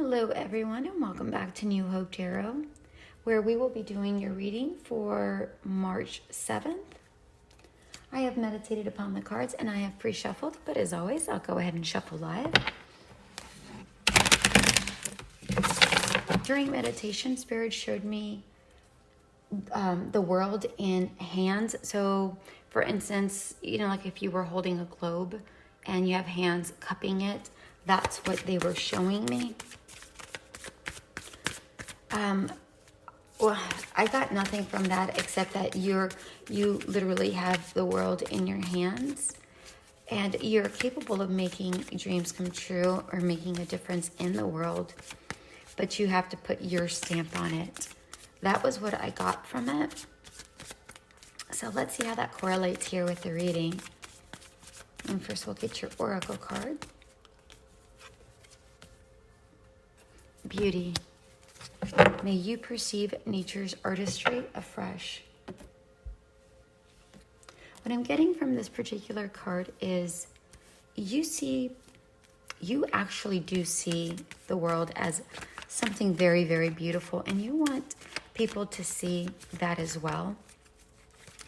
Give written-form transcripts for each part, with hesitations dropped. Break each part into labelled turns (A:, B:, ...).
A: Hello everyone and welcome back to New Hope Tarot, where we will be doing your reading for March 7th. I have meditated upon the cards and I have pre-shuffled, but as always, I'll go ahead and shuffle live. During meditation, Spirit showed me the world in hands. So for instance, like if you were holding a globe and you have hands cupping it, that's what they were showing me. Well, I got nothing from that except that you literally have the world in your hands and you're capable of making dreams come true or making a difference in the world, but you have to put your stamp on it. That was what I got from it. So let's see how that correlates here with the reading. And first we'll get your oracle card. Beauty. May you perceive nature's artistry afresh. What I'm getting from this particular card is you actually do see the world as something very, very beautiful, and you want people to see that as well.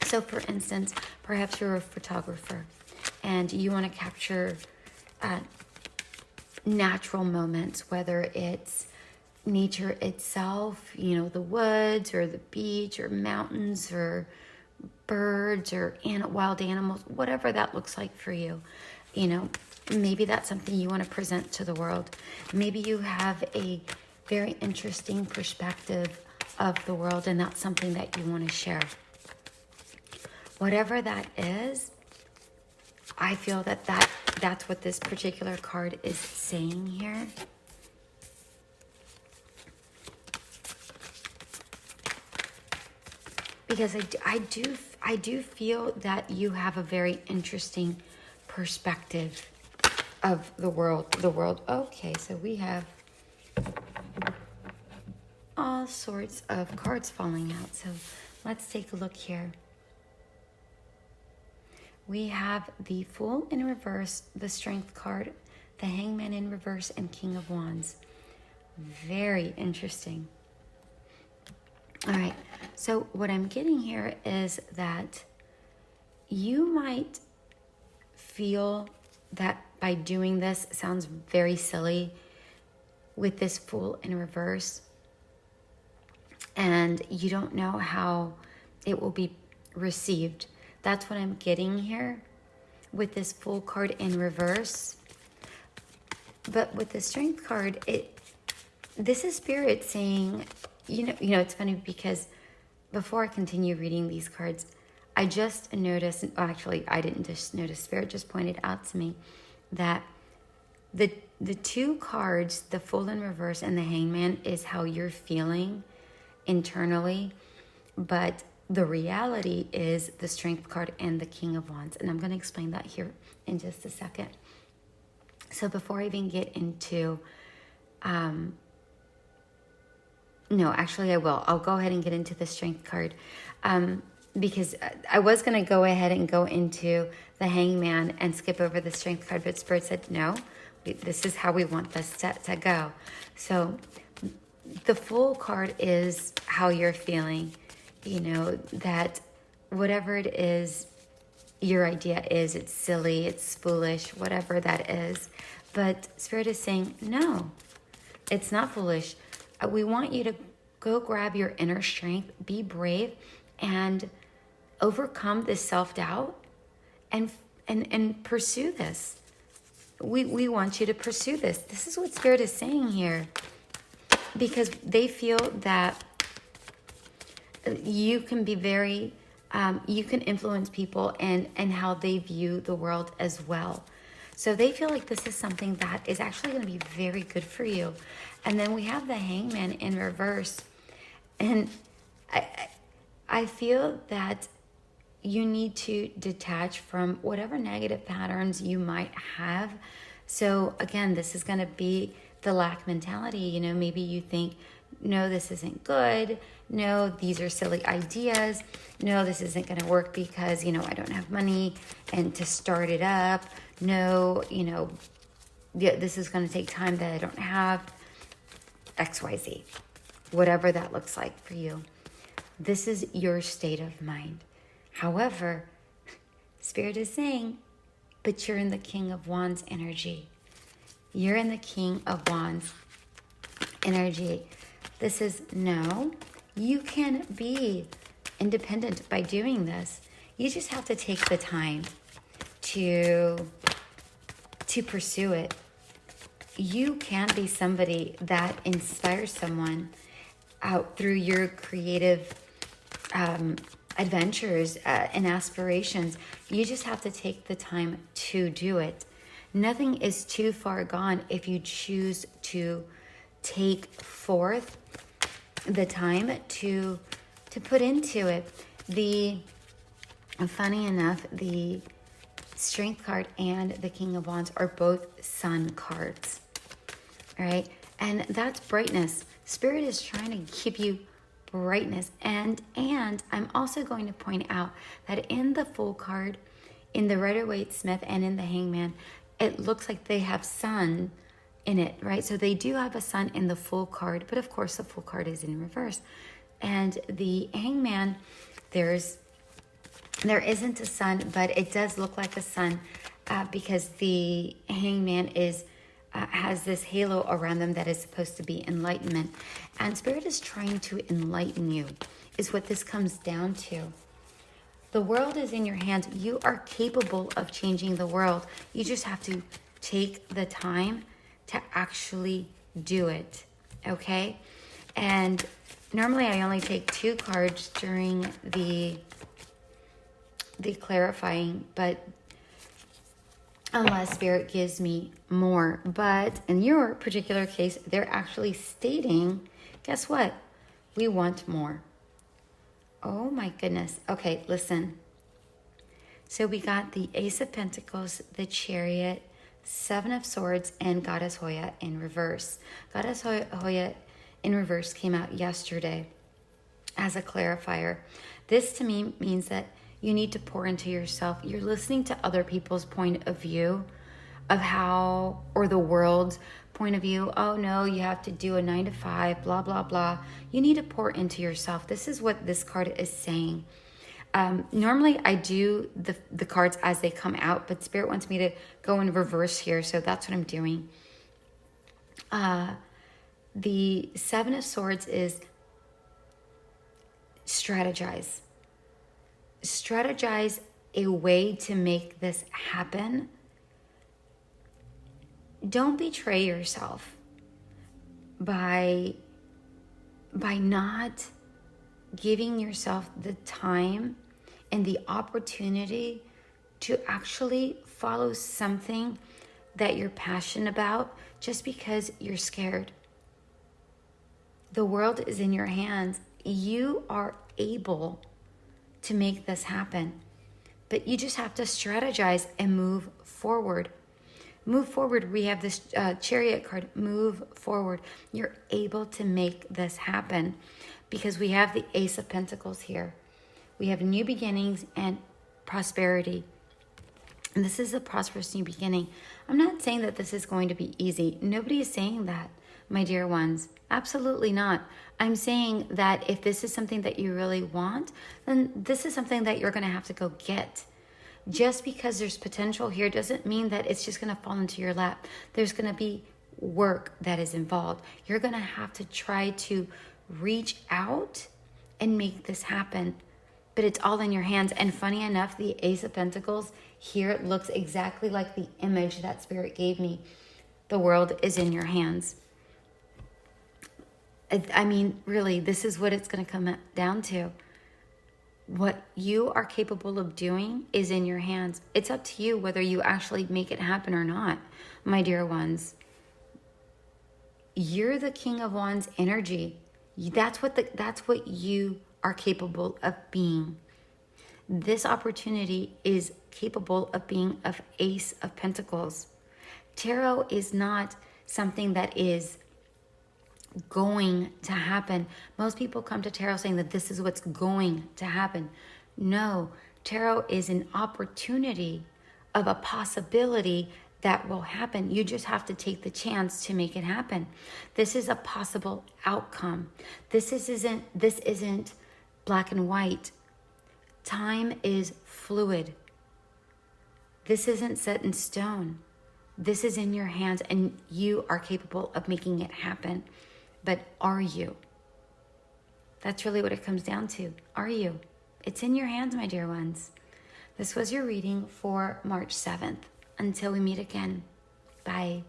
A: So for instance, perhaps you're a photographer and you want to capture natural moments, whether it's nature itself, the woods or the beach or mountains or birds or wild animals, whatever that looks like for you. Maybe that's something you want to present to the world. Maybe you have a very interesting perspective of the world and that's something that you want to share. Whatever that is, I feel that's what this particular card is saying here. Because I do feel that you have a very interesting perspective of the world. Okay, so we have all sorts of cards falling out. So let's take a look here. We have the Fool in reverse, the Strength card, the Hangman in reverse, and King of Wands. Very interesting. All right, so what I'm getting here is that you might feel that by doing this, sounds very silly, with this Fool in reverse, and you don't know how it will be received. That's what I'm getting here with this Fool card in reverse. But with the Strength card, this is Spirit saying, it's funny because before I continue reading these cards, I just noticed, actually I didn't just notice, Spirit just pointed out to me that the two cards, the Fool in reverse and the Hangman, is how you're feeling internally, but the reality is the Strength card and the King of Wands, and I'm going to explain that here in just a second. So before I even get into no, actually I will. I'll go ahead and get into the Strength card because I was going to go ahead and go into the Hangman and skip over the Strength card, but Spirit said, no, this is how we want this to go. So the Fool card is how you're feeling, that whatever it is, your idea is, it's silly, it's foolish, whatever that is. But Spirit is saying, no, it's not foolish. We want you to go grab your inner strength, be brave, and overcome this self-doubt and pursue this. We want you to pursue this. This is what Spirit is saying here. Because they feel that you can be very, you can influence people and how they view the world as well. So they feel like this is something that is actually going to be very good for you. And then we have the Hangman in reverse. And I feel that you need to detach from whatever negative patterns you might have. So again, this is going to be the lack mentality. Maybe you think, no, this isn't good. No, these are silly ideas. No, this isn't going to work because, I don't have money and to start it up. No, this is going to take time that I don't have. XYZ, whatever that looks like for you. This is your state of mind. However, Spirit is saying, but you're in the King of Wands energy. You're in the King of Wands energy. This is no, you can be independent by doing this. You just have to take the time to pursue it. You can be somebody that inspires someone out through your creative adventures and aspirations. You just have to take the time to do it. Nothing is too far gone if you choose to take forth the time to put into it. Funny enough, the Strength card and the King of Wands are both Sun cards. All right, and that's brightness. Spirit is trying to give you brightness, and I'm also going to point out that in the Fool card, in the Rider-Waite-Smith, and in the Hangman, it looks like they have Sun in it, right? So they do have a Sun in the Fool card, but of course the Fool card is in reverse. And the Hangman, there isn't a Sun, but it does look like a Sun because the Hangman has this halo around them that is supposed to be enlightenment. And Spirit is trying to enlighten you, is what this comes down to. The world is in your hands. You are capable of changing the world. You just have to take the time to actually do it, okay? And normally I only take 2 cards during the clarifying, but unless Spirit gives me more. But in your particular case, they're actually stating, guess what? We want more. Oh my goodness. Okay, listen. So we got the Ace of Pentacles, the Chariot, 7 of Swords, and Goddess Hoya in reverse. Goddess Hoya in reverse came out yesterday as a clarifier. This to me means that you need to pour into yourself. You're listening to other people's point of view of how, or the world's point of view. Oh no, you have to do a 9 to 5, blah, blah, blah. You need to pour into yourself. This is what this card is saying. Normally I do the cards as they come out, but Spirit wants me to go in reverse here. So that's what I'm doing. The 7 of Swords is strategize. Strategize a way to make this happen. Don't betray yourself by not giving yourself the time and the opportunity to actually follow something that you're passionate about just because you're scared. The world is in your hands. You are able to make this happen, but you just have to strategize and move forward. Move forward. We have this Chariot card. Move forward. You're able to make this happen because we have the Ace of Pentacles here. We have new beginnings and prosperity. And this is a prosperous new beginning. I'm not saying that this is going to be easy. Nobody is saying that, my dear ones. Absolutely not. I'm saying that if this is something that you really want, then this is something that you're going to have to go get. Just because there's potential here doesn't mean that it's just going to fall into your lap. There's going to be work that is involved. You're going to have to try to reach out and make this happen. But it's all in your hands. And funny enough, the Ace of Pentacles here looks exactly like the image that Spirit gave me. The world is in your hands. I mean, really, this is what it's going to come down to. What you are capable of doing is in your hands. It's up to you whether you actually make it happen or not, my dear ones. You're the King of Wands energy. That's what you are capable of being. This opportunity is capable of being of Ace of Pentacles. Tarot is not something that is going to happen. Most people come to tarot saying that this is what's going to happen. No, tarot is an opportunity of a possibility that will happen. You just have to take the chance to make it happen. This is a possible outcome. This isn't black and white. Time is fluid. This isn't set in stone. This is in your hands, and you are capable of making it happen. But are you? That's really what it comes down to. Are you? It's in your hands, my dear ones. This was your reading for March 7th. Until we meet again. Bye.